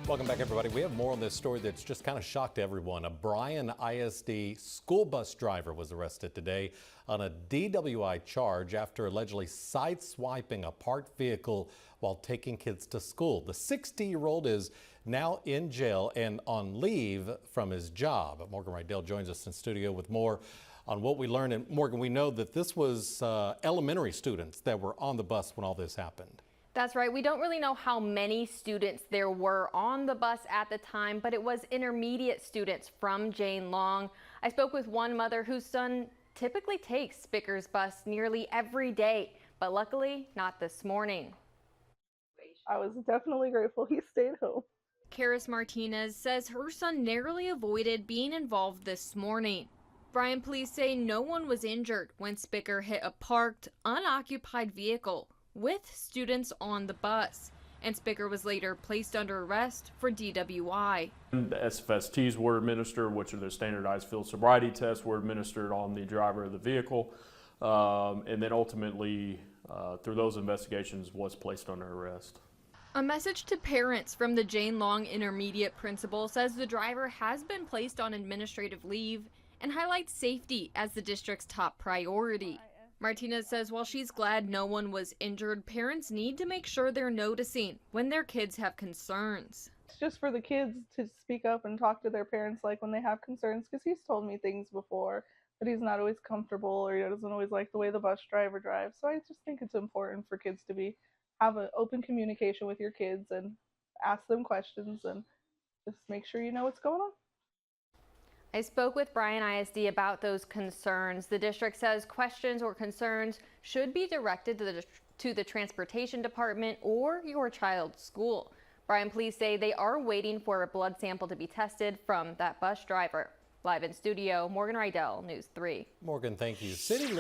Welcome back, everybody. We have more on this story that's just kind of shocked everyone. A Bryan ISD school bus driver was arrested today on a DWI charge after allegedly sideswiping a parked vehicle while taking kids to school. The 60-year-old is now in jail and on leave from his job. Morgan Rydell joins us in studio with more on what we learned. And Morgan, we know that this was elementary students that were on the bus when all this happened. That's right. We don't really know how many students there were on the bus at the time, but it was intermediate students from Jane Long. I spoke with one mother whose son typically takes Spicker's bus nearly every day, but luckily not this morning. I was definitely grateful he stayed home. Karis Martinez says her son narrowly avoided being involved this morning. Bryan police say no one was injured when Spicker hit a parked, unoccupied vehicle with students on the bus, and Spicker was later placed under arrest for DWI. The SFSTs were administered, which are the standardized field sobriety tests, were administered on the driver of the vehicle, and then ultimately, through those investigations, was placed under arrest. A message to parents from the Jane Long Intermediate principal says the driver has been placed on administrative leave and highlights safety as the district's top priority. Martinez says while she's glad no one was injured, parents need to make sure they're noticing when their kids have concerns. It's just for the kids to speak up and talk to their parents like when they have concerns, because he's told me things before that he's not always comfortable or he doesn't always like the way the bus driver drives. So I just think it's important for kids to have an open communication with your kids and ask them questions and just make sure you know what's going on. I spoke with Bryan ISD about those concerns. The district says questions or concerns should be directed to the transportation department or your child's school. Bryan police say they are waiting for a blood sample to be tested from that bus driver. Live in studio, Morgan Rydell, News 3. Morgan, thank you. City